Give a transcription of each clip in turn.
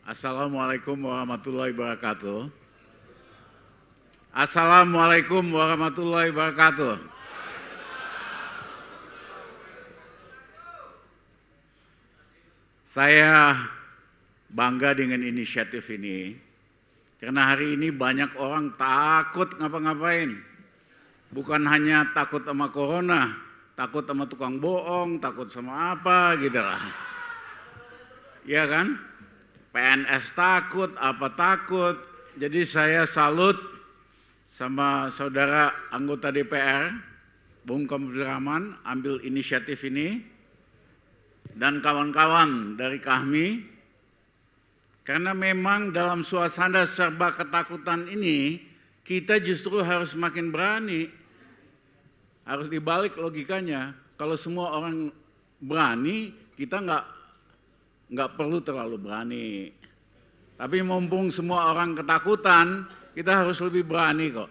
Assalamualaikum warahmatullahi wabarakatuh. Assalamualaikum warahmatullahi wabarakatuh. Saya bangga dengan inisiatif ini, karena hari ini banyak orang takut ngapa-ngapain. Bukan hanya takut sama corona, takut sama tukang bohong, takut sama apa gitu lah. Iya kan? PNS takut, apa takut. Jadi saya salut sama saudara anggota DPR, Bung Kamrul Rahman, ambil inisiatif ini, dan kawan-kawan dari KAHMI, karena memang dalam suasana serba ketakutan ini, kita justru harus makin berani. Harus dibalik logikanya. Kalau semua orang berani, kita nggak perlu terlalu berani. Tapi mumpung semua orang ketakutan, kita harus lebih berani kok.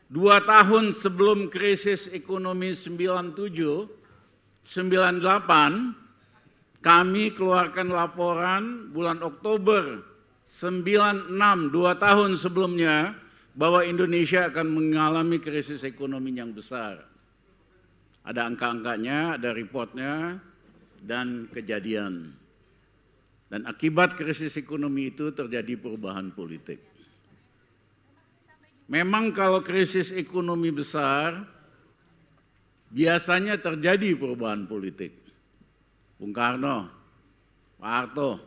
2 tahun sebelum krisis ekonomi 97, 98, kami keluarkan laporan bulan Oktober 96, 2 tahun sebelumnya, bahwa Indonesia akan mengalami krisis ekonomi yang besar. Ada angka-angkanya, ada reportnya, dan kejadian. Dan akibat krisis ekonomi itu terjadi perubahan politik. Memang kalau krisis ekonomi besar, biasanya terjadi perubahan politik. Bung Karno, Pak Harto,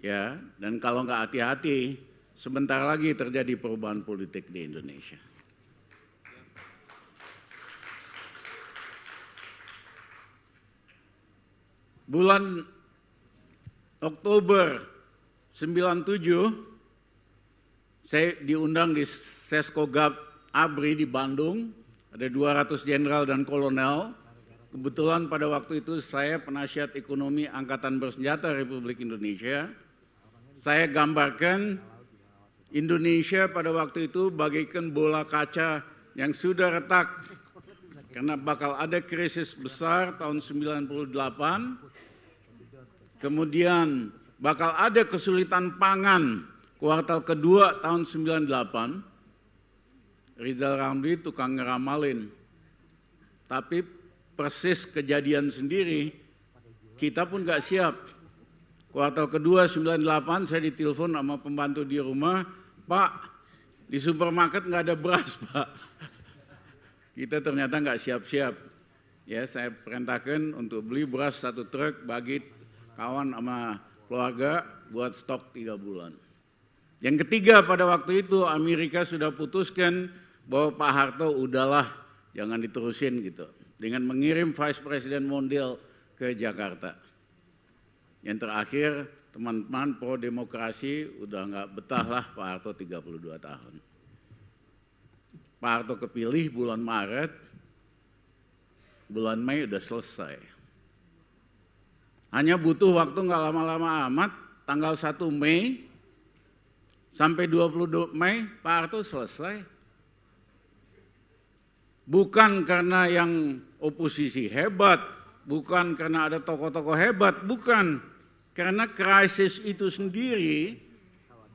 ya, dan kalau nggak hati-hati, sebentar lagi terjadi perubahan politik di Indonesia. Bulan Oktober 97, saya diundang di Seskogab ABRI di Bandung, ada 200 jenderal dan kolonel. Kebetulan pada waktu itu saya penasihat ekonomi Angkatan Bersenjata Republik Indonesia. Saya gambarkan Indonesia pada waktu itu bagaikan bola kaca yang sudah retak karena bakal ada krisis besar tahun 98, kemudian bakal ada kesulitan pangan kuartal kedua tahun 98. Rizal Ramli tukang ngeramalin, tapi persis kejadian sendiri kita pun nggak siap. Kuartal kedua 98 saya ditelepon sama pembantu di rumah, Pak, di supermarket nggak ada beras, Pak. Kita ternyata nggak siap-siap. Ya, saya perintahkan untuk beli beras 1 truk bagi kawan sama keluarga buat stok 3 bulan. Yang ketiga pada waktu itu Amerika sudah putuskan bahwa Pak Harto udahlah jangan diterusin gitu. Dengan mengirim Vice President Mondale ke Jakarta. Yang terakhir, teman-teman pro demokrasi udah nggak betah lah Pak Harto 32 tahun. Pak Harto kepilih bulan Maret, bulan Mei udah selesai. Hanya butuh waktu nggak lama-lama amat, tanggal 1 Mei sampai 22 Mei Pak Harto selesai. Bukan karena yang oposisi hebat, bukan karena ada tokoh-tokoh hebat, bukan. Karena krisis itu sendiri,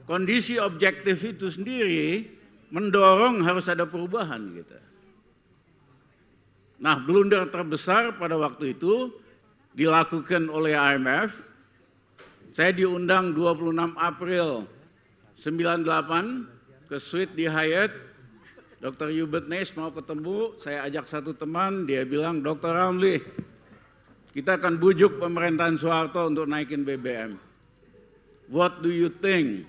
kondisi objektif itu sendiri mendorong harus ada perubahan gitu. Nah, blunder terbesar pada waktu itu dilakukan oleh IMF. Saya diundang 26 April 98 ke suite di Hyatt. Dr. Hubert Ness mau ketemu, saya ajak satu teman, dia bilang, Dr. Ramli, kita akan bujuk pemerintahan Soeharto untuk naikin BBM. What do you think?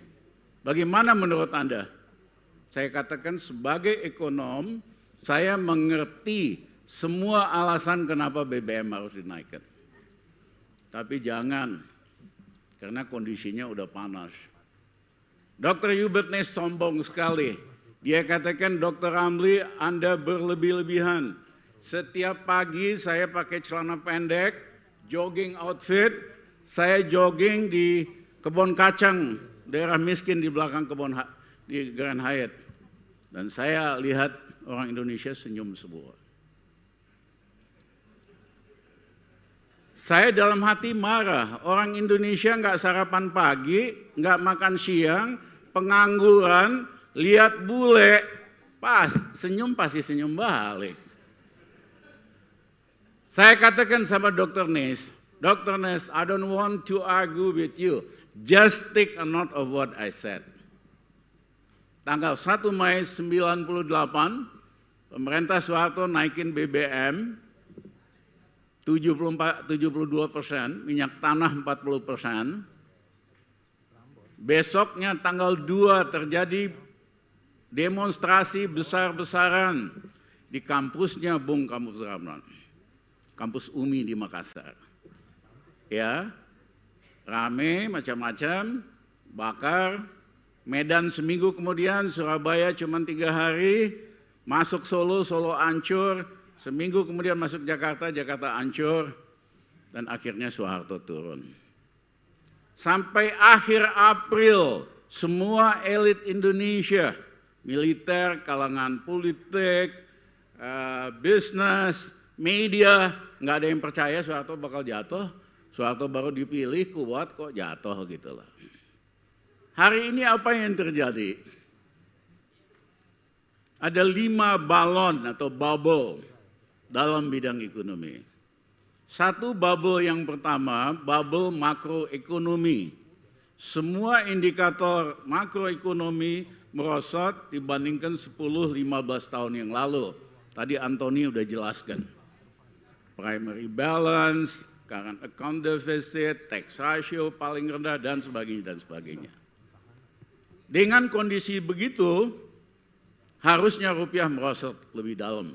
Bagaimana menurut Anda? Saya katakan sebagai ekonom, saya mengerti semua alasan kenapa BBM harus dinaikkan. Tapi jangan, karena kondisinya udah panas. Dr. Hubert Ness sombong sekali. Dia katakan, Dr. Ramli, Anda berlebih-lebihan. Setiap pagi saya pakai celana pendek, jogging outfit, saya jogging di kebun kacang, daerah miskin di belakang kebun di Grand Hyatt. Dan saya lihat orang Indonesia senyum semua. Saya dalam hati marah, orang Indonesia nggak sarapan pagi, nggak makan siang, pengangguran, lihat bule, pas senyum pasti senyum balik. Saya katakan sama Dr. Nes, I don't want to argue with you, just take a note of what I said. Tanggal 1 Mei 98, pemerintah Soeharto naikin BBM, 72%, minyak tanah 40%. Besoknya tanggal 2 terjadi demonstrasi besar-besaran di kampusnya Bung Kampus Ramlan, kampus UMI di Makassar. Ya, rame macam-macam, bakar. Medan seminggu kemudian, Surabaya cuma 3 hari, masuk Solo, Solo hancur. Seminggu kemudian masuk Jakarta, Jakarta hancur, dan akhirnya Soeharto turun. Sampai akhir April, semua elit Indonesia, militer, kalangan politik, bisnis, media, nggak ada yang percaya Soeharto bakal jatuh. Soeharto baru dipilih, kuat kok jatuh gitu lah. Hari ini apa yang terjadi? Ada 5 balon atau bubble dalam bidang ekonomi. Satu bubble yang pertama, bubble makroekonomi. Semua indikator makroekonomi merosot dibandingkan 10-15 tahun yang lalu. Tadi Anthony udah jelaskan. Primary balance, current account deficit, tax ratio paling rendah, dan sebagainya, dan sebagainya. Dengan kondisi begitu, harusnya rupiah merosot lebih dalam.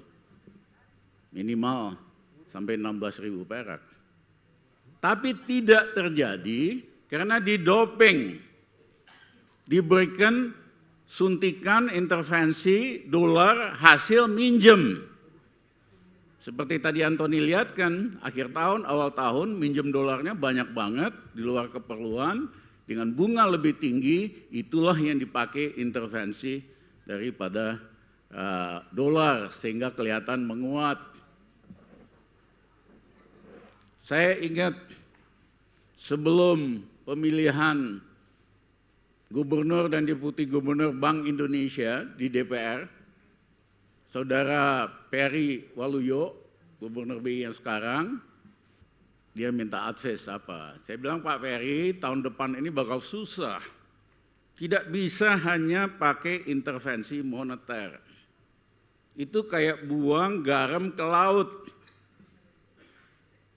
Minimal sampai 16.000 perak. Tapi tidak terjadi karena didoping. Diberikan suntikan intervensi dolar hasil minjem. Seperti tadi Anthony lihat kan, akhir tahun, awal tahun minjem dolarnya banyak banget di luar keperluan. Dengan bunga lebih tinggi, itulah yang dipakai intervensi daripada dolar sehingga kelihatan menguat. Saya ingat sebelum pemilihan gubernur dan deputi gubernur Bank Indonesia di DPR, Saudara Peri Waluyo, gubernur BI yang sekarang, dia minta advice apa. Saya bilang, Pak Peri, tahun depan ini bakal susah. Tidak bisa hanya pakai intervensi moneter. Itu kayak buang garam ke laut.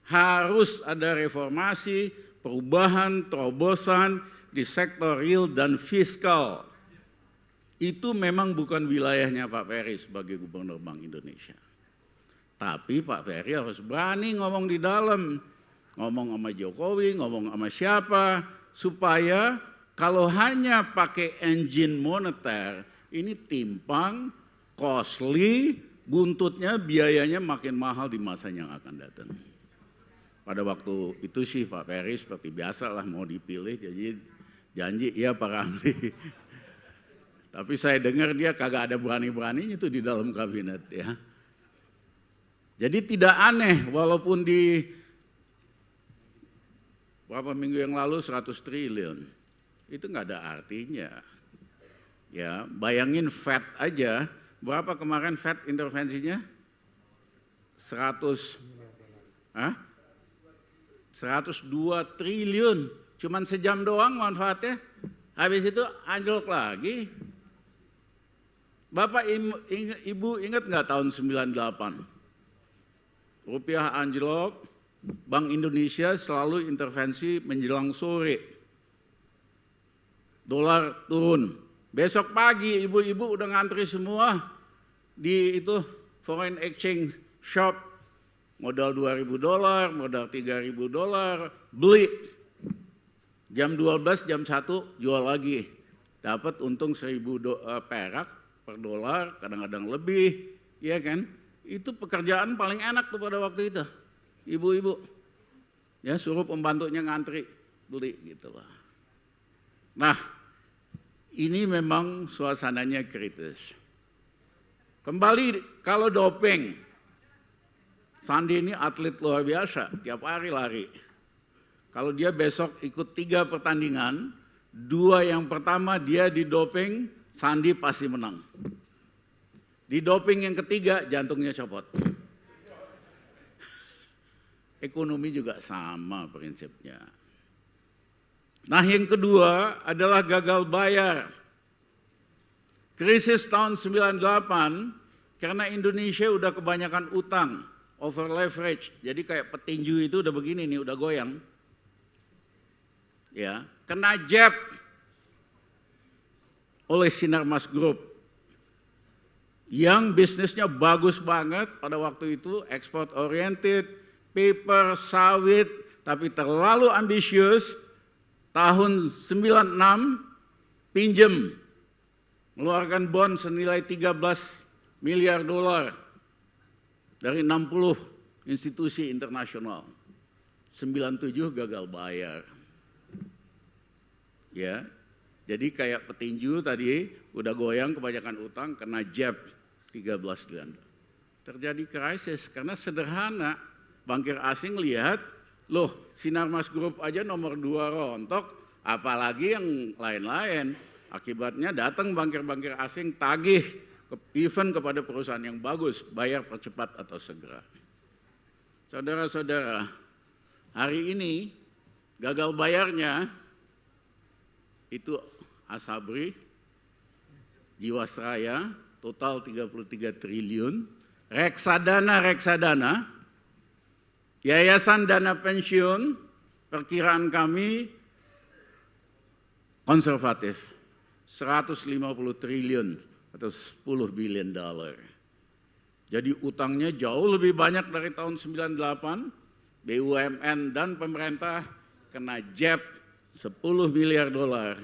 Harus ada reformasi, perubahan, terobosan di sektor real dan fiskal. Itu memang bukan wilayahnya Pak Peri sebagai Gubernur Bank Indonesia. Tapi Pak Peri harus berani ngomong di dalam. Ngomong sama Jokowi, ngomong sama siapa. Supaya kalau hanya pakai engine moneter, ini timpang, costly, buntutnya biayanya makin mahal di masa yang akan datang. Pada waktu itu sih Pak Peri seperti biasa lah mau dipilih, jadi janji iya Pak Ramli. Tapi saya dengar dia kagak ada berani-beraninya itu di dalam kabinet ya. Jadi tidak aneh walaupun di beberapa minggu yang lalu 100 triliun, itu nggak ada artinya. Ya, bayangin Fed aja, berapa kemarin Fed intervensinya? 102 triliun, cuman sejam doang manfaatnya, habis itu anjlok lagi. Bapak Ibu ingat nggak tahun 98? Rupiah anjlok, Bank Indonesia selalu intervensi menjelang sore. Dolar turun. Besok pagi ibu-ibu udah ngantri semua di itu foreign exchange shop. Modal $2.000, modal $3.000, beli. Jam 12, jam 1 jual lagi. Dapat untung 1.000 perak per dolar, kadang-kadang lebih, ya kan? Itu pekerjaan paling enak tuh pada waktu itu. Ibu-ibu. Ya, suruh pembantunya ngantri, beli gitu lah. Nah, ini memang suasananya kritis. Kembali kalau doping. Sandi ini atlet luar biasa, tiap hari lari. Kalau dia besok ikut 3 pertandingan, 2 yang pertama dia didoping, Sandi pasti menang. Di doping yang ketiga, jantungnya copot. Ekonomi juga sama prinsipnya. Nah, yang kedua adalah gagal bayar. Krisis tahun 98, karena Indonesia udah kebanyakan utang, over leverage. Jadi kayak petinju itu udah begini nih, udah goyang. Ya, kena jab oleh Sinarmas Group yang bisnisnya bagus banget pada waktu itu, export oriented, paper, sawit, tapi terlalu ambisius. Tahun 96 pinjem, mengeluarkan bond senilai 13 miliar dolar dari 60 institusi internasional. 97 gagal bayar. Ya, jadi kayak petinju tadi udah goyang kebanyakan utang kena jab 13 bulan. Terjadi krisis karena sederhana, bankir asing lihat, loh Sinarmas Group aja nomor 2 rontok, apalagi yang lain-lain. Akibatnya datang bankir-bankir asing tagih even kepada perusahaan yang bagus, bayar percepat atau segera. Saudara-saudara, hari ini gagal bayarnya itu Asabri, Jiwasraya, total 33 triliun, reksadana, yayasan dana pensiun, perkiraan kami konservatif, 150 triliun atau 10 billion dollar. Jadi utangnya jauh lebih banyak dari tahun 98, BUMN dan pemerintah kena jab 10 miliar dolar.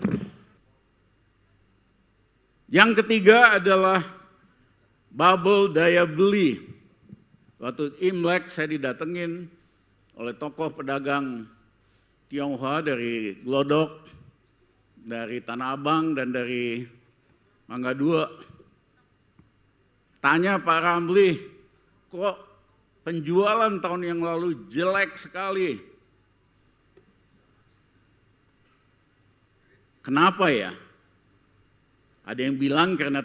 Yang ketiga adalah bubble daya beli. Waktu Imlek saya didatengin oleh tokoh pedagang Tionghoa dari Glodok, dari Tanah Abang dan dari Mangga 2. Tanya Pak Ramli, kok penjualan tahun yang lalu jelek sekali? Kenapa ya? Ada yang bilang karena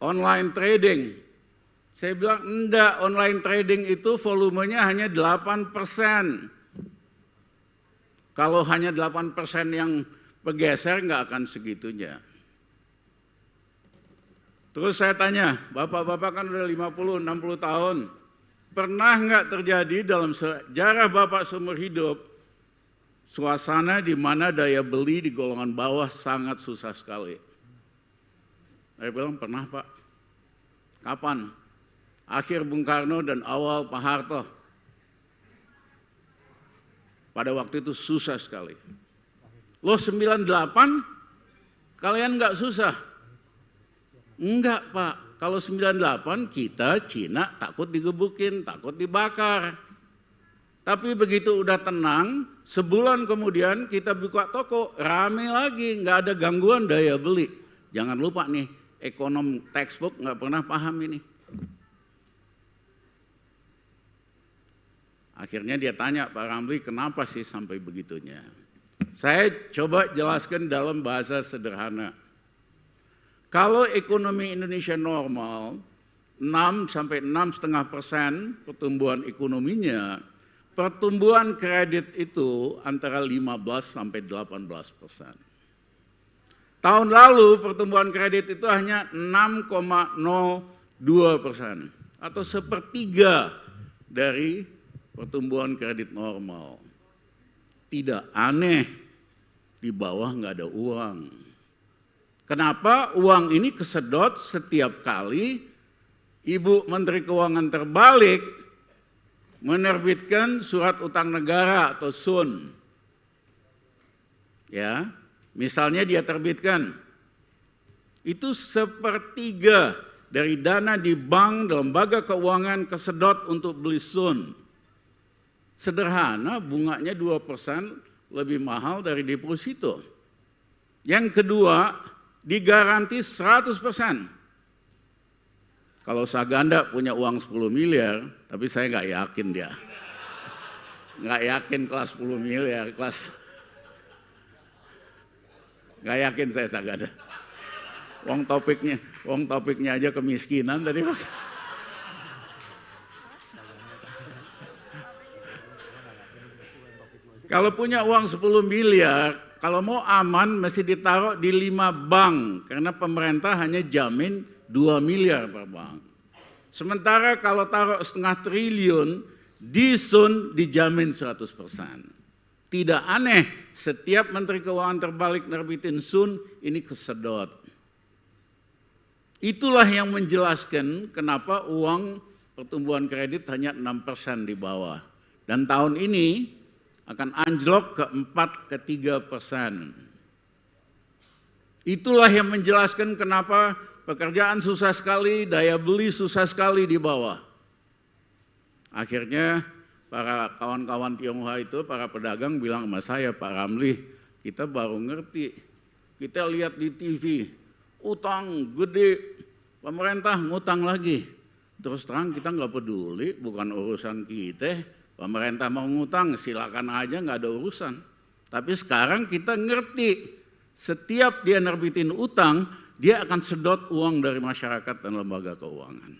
online trading. Saya bilang enggak, online trading itu volumenya hanya 8%. Kalau hanya 8% yang bergeser nggak akan segitunya. Terus saya tanya, bapak-bapak kan udah 50-60 tahun, pernah nggak terjadi dalam sejarah bapak seumur hidup suasana di mana daya beli di golongan bawah sangat susah sekali? Saya bilang pernah Pak. Kapan? Akhir Bung Karno dan awal Pak Harto. Pada waktu itu susah sekali. Loh 98 kalian nggak susah? Enggak Pak, kalau 98 kita Cina takut digebukin, takut dibakar. Tapi begitu udah tenang, sebulan kemudian kita buka toko, rame lagi, nggak ada gangguan daya beli. Jangan lupa nih, ekonom textbook nggak pernah paham ini. Akhirnya dia tanya, Pak Ramli, kenapa sih sampai begitunya? Saya coba jelaskan dalam bahasa sederhana. Kalau ekonomi Indonesia normal, 6-6,5% pertumbuhan ekonominya, pertumbuhan kredit itu antara 15-18%. Tahun lalu pertumbuhan kredit itu hanya 6,02% atau sepertiga dari pertumbuhan kredit normal. Tidak aneh, di bawah nggak ada uang. Kenapa uang ini kesedot setiap kali Ibu Menteri Keuangan terbalik menerbitkan surat utang negara atau SUN. Ya, misalnya dia terbitkan, itu sepertiga dari dana di bank dan lembaga keuangan kesedot untuk beli SUN. Sederhana, bunganya 2% lebih mahal dari deposito. Yang kedua, digaransi 100%. Kalau Saganda punya uang 10 miliar, tapi saya nggak yakin dia. Nggak yakin kelas 10 miliar, nggak yakin saya Saganda. Wong topiknya aja kemiskinan tadi. Kalau punya uang 10 miliar, kalau mau aman mesti ditaruh di 5 bank. Karena pemerintah hanya jamin 2 miliar per bank. Sementara kalau taruh 0,5 triliun, di Sun dijamin 100%. Tidak aneh, setiap Menteri Keuangan terbalik nerbitin Sun, ini kesedot. Itulah yang menjelaskan kenapa uang pertumbuhan kredit hanya 6% di bawah. Dan tahun ini akan anjlok ke 4 ke 3%. Itulah yang menjelaskan kenapa pekerjaan susah sekali, daya beli susah sekali di bawah. Akhirnya para kawan-kawan Tionghoa itu, para pedagang bilang sama saya, Pak Ramli, kita baru ngerti. Kita lihat di TV, utang gede, pemerintah ngutang lagi. Terus terang kita nggak peduli, bukan urusan kita. Pemerintah mau ngutang, silakan aja, nggak ada urusan. Tapi sekarang kita ngerti, setiap dia nerbitin utang, dia akan sedot uang dari masyarakat dan lembaga keuangan.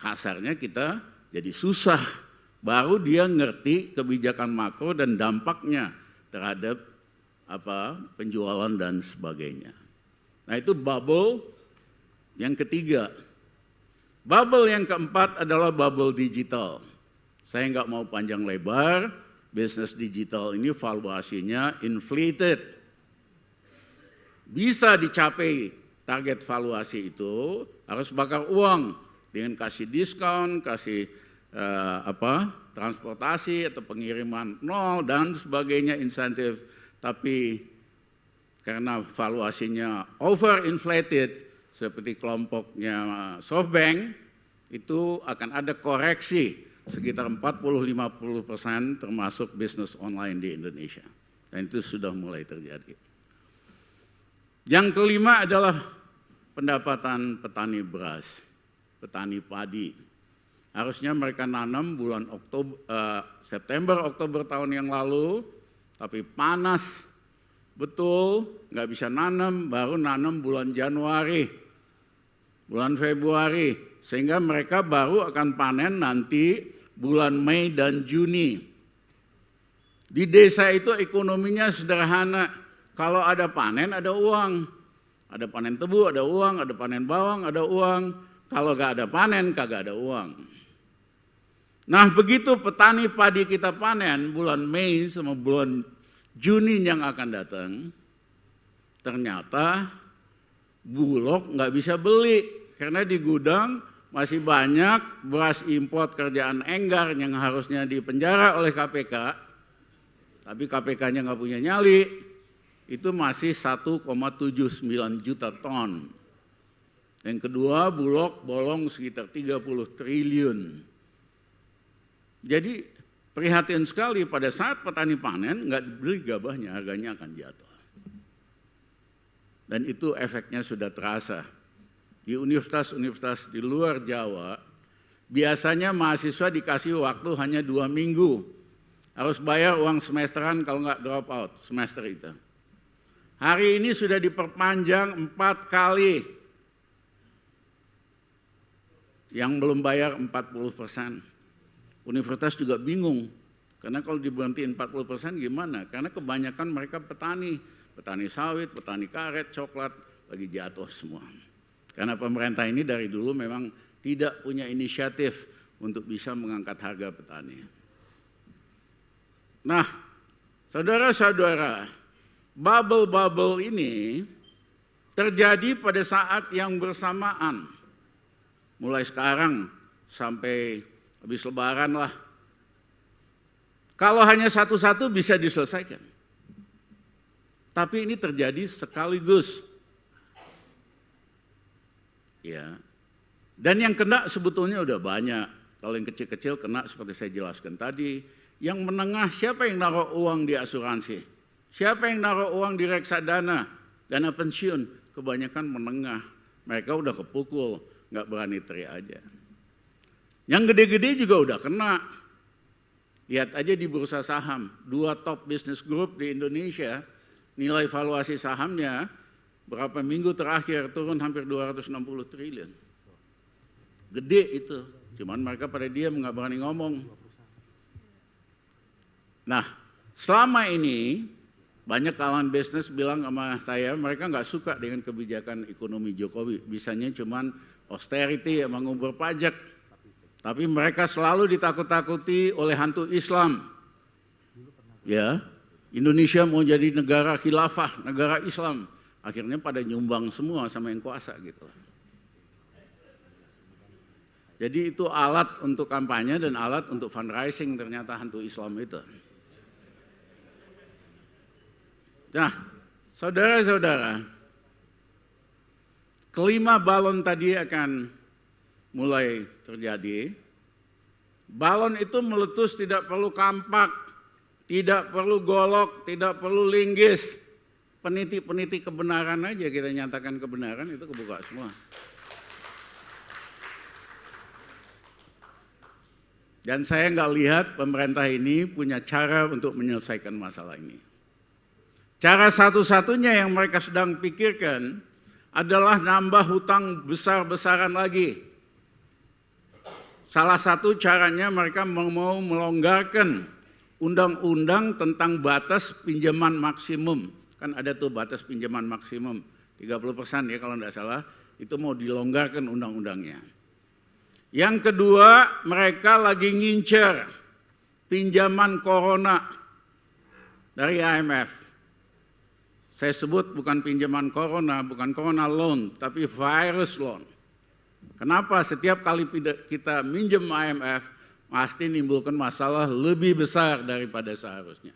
Kasarnya kita jadi susah. Baru dia ngerti kebijakan makro dan dampaknya terhadap penjualan dan sebagainya. Nah itu bubble yang ketiga. Bubble yang keempat adalah bubble digital. Saya nggak mau panjang lebar, bisnis digital ini valuasinya inflated. Bisa dicapai target valuasi itu, harus bakar uang dengan kasih diskon, kasih transportasi atau pengiriman nol dan sebagainya insentif. Tapi karena valuasinya overinflated, seperti kelompoknya SoftBank, itu akan ada koreksi sekitar 40-50% termasuk bisnis online di Indonesia. Dan itu sudah mulai terjadi. Yang kelima adalah pendapatan petani beras, petani padi. Harusnya mereka nanam bulan September, Oktober tahun yang lalu, tapi panas, betul, nggak bisa nanam, baru nanam bulan Januari, bulan Februari, sehingga mereka baru akan panen nanti bulan Mei dan Juni. Di desa itu ekonominya sederhana. Kalau ada panen, ada uang. Ada panen tebu, ada uang. Ada panen bawang, ada uang. Kalau gak ada panen, kagak ada uang. Nah begitu petani padi kita panen bulan Mei sama bulan Juni yang akan datang, ternyata Bulog gak bisa beli. Karena di gudang masih banyak beras import kerjaan enggar yang harusnya dipenjara oleh KPK, tapi KPK-nya nggak punya nyali, itu masih 1,79 juta ton. Yang kedua, Bulog bolong sekitar 30 triliun. Jadi prihatin sekali pada saat petani panen nggak dibeli gabahnya, harganya akan jatuh. Dan itu efeknya sudah terasa. Di universitas-universitas di luar Jawa, biasanya mahasiswa dikasih waktu hanya 2 minggu. Harus bayar uang semesteran kalau nggak drop out semester itu. Hari ini sudah diperpanjang 4 kali. Yang belum bayar 40%. Universitas juga bingung. Karena kalau diberhentiin 40% gimana? Karena kebanyakan mereka petani. Petani sawit, petani karet, coklat, lagi jatuh semua. Karena pemerintah ini dari dulu memang tidak punya inisiatif untuk bisa mengangkat harga petani. Nah, saudara-saudara, bubble-bubble ini terjadi pada saat yang bersamaan. Mulai sekarang sampai habis lebaran lah. Kalau hanya satu-satu bisa diselesaikan. Tapi ini terjadi sekaligus. Ya. Dan yang kena sebetulnya udah banyak. Kalau yang kecil-kecil kena seperti saya jelaskan tadi. Yang menengah siapa yang naruh uang di asuransi? Siapa yang naruh uang di reksadana, dana pensiun? Kebanyakan menengah. Mereka udah kepukul. nggak berani teriak aja. Yang gede-gede juga udah kena. Lihat aja di bursa saham, 2 top business group di Indonesia, nilai valuasi sahamnya berapa minggu terakhir turun hampir 260 triliun. Gede itu, cuman mereka pada diam nggak berani ngomong. Nah, selama ini banyak kalangan bisnis bilang sama saya, mereka nggak suka dengan kebijakan ekonomi Jokowi. Bisanya cuman austerity, mengubur pajak. Tapi mereka selalu ditakut-takuti oleh hantu Islam. Ya, Indonesia mau jadi negara khilafah, negara Islam. Akhirnya pada nyumbang semua sama yang kuasa gitu. Jadi itu alat untuk kampanye dan alat untuk fundraising ternyata hantu Islam itu. Nah, saudara-saudara, kelima balon tadi akan mulai terjadi. Balon itu meletus tidak perlu kampak, tidak perlu golok, tidak perlu linggis. Peniti-peniti kebenaran aja kita nyatakan kebenaran itu kebuka semua. Dan saya nggak lihat pemerintah ini punya cara untuk menyelesaikan masalah ini. Cara satu-satunya yang mereka sedang pikirkan adalah nambah hutang besar-besaran lagi. Salah satu caranya mereka mau melonggarkan undang-undang tentang batas pinjaman maksimum. Kan ada tuh batas pinjaman maksimum 30% ya kalau tidak salah, itu mau dilonggarkan undang-undangnya. Yang kedua, mereka lagi ngincer pinjaman corona dari IMF. Saya sebut bukan pinjaman corona, bukan corona loan, tapi virus loan. Kenapa setiap kali kita minjem IMF, pasti nimbulkan masalah lebih besar daripada seharusnya.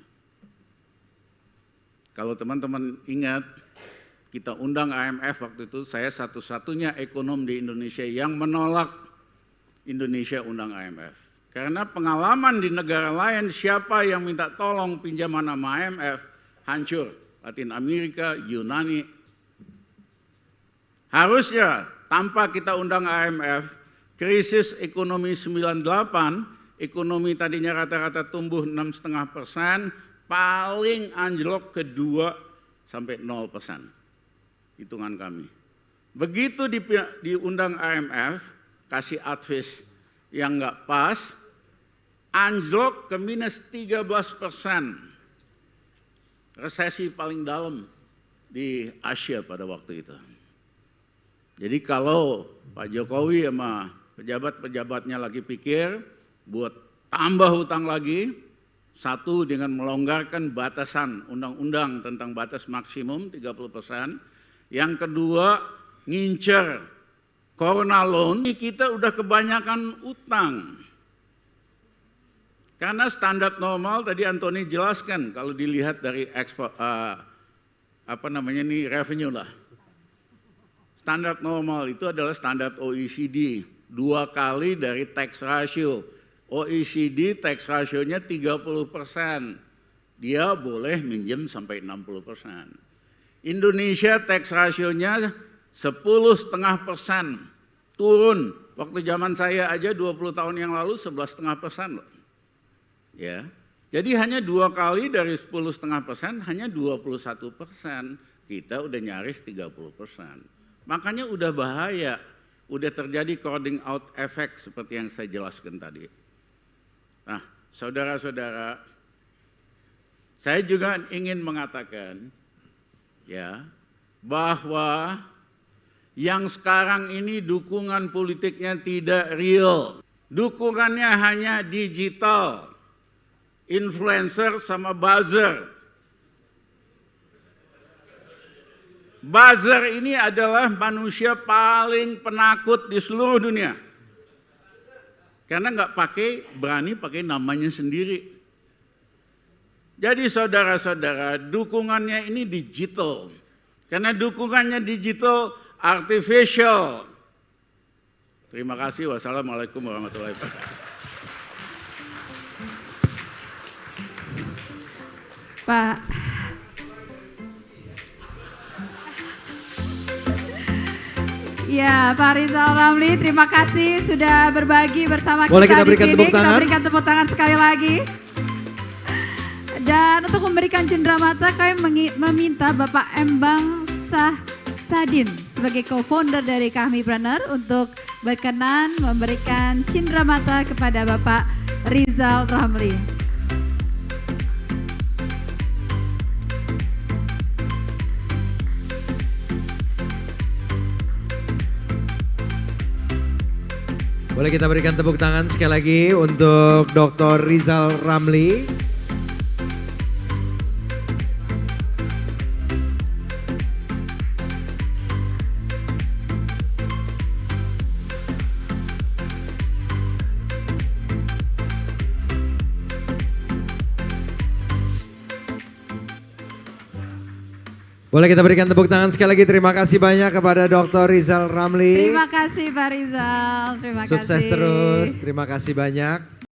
Kalau teman-teman ingat, kita undang IMF waktu itu, saya satu-satunya ekonom di Indonesia yang menolak Indonesia undang IMF. Karena pengalaman di negara lain, siapa yang minta tolong pinjaman sama IMF, hancur. Latin Amerika, Yunani. Harusnya tanpa kita undang IMF, krisis ekonomi 98, ekonomi tadinya rata-rata tumbuh 6,5%, paling anjlok ke 2 sampai 0%. Hitungan kami. Begitu diundang IMF, kasih advice yang nggak pas, anjlok ke minus 13%. Resesi paling dalam di Asia pada waktu itu. Jadi kalau Pak Jokowi sama pejabat-pejabatnya lagi pikir buat tambah hutang lagi, satu dengan melonggarkan batasan undang-undang tentang batas maksimum 30%, yang kedua ngincer corona loan, kita udah kebanyakan utang. Karena standar normal tadi Antoni jelaskan kalau dilihat dari ekspor revenue lah. Standar normal itu adalah standar OECD, 2 kali dari tax ratio. OECD tax ratio-nya 30%, dia boleh minjem sampai 60%. Indonesia tax ratio-nya 10,5%, turun. Waktu zaman saya aja 20 tahun yang lalu 11,5% loh. Ya, jadi hanya 2 kali dari 10,5%, hanya 21%. Kita udah nyaris 30%. Makanya udah bahaya, udah terjadi crowding out effect seperti yang saya jelaskan tadi. Nah, saudara-saudara, saya juga ingin mengatakan ya bahwa yang sekarang ini dukungan politiknya tidak real. Dukungannya hanya digital, influencer sama buzzer. Buzzer ini adalah manusia paling penakut di seluruh dunia. Karena nggak berani pakai namanya sendiri. Jadi saudara-saudara, dukungannya ini digital. Karena dukungannya digital, artificial. Terima kasih. Wassalamualaikum warahmatullahi wabarakatuh. Pak, Ya, Pak Rizal Ramli, terima kasih sudah berbagi bersama Boleh kita kita berikan di sini. tepuk tangan? Kita berikan tepuk tangan sekali lagi. Dan untuk memberikan cendera mata, kami meminta Bapak Embang Sadin sebagai co-founder dari Kahmipreneur untuk berkenan memberikan cendera mata kepada Bapak Rizal Ramli. Boleh kita berikan tepuk tangan sekali lagi untuk Dr. Rizal Ramli. Boleh kita berikan tepuk tangan sekali lagi. Terima kasih banyak kepada Dr. Rizal Ramli. Terima kasih Pak Rizal, terima kasih. Sukses terus, terima kasih banyak.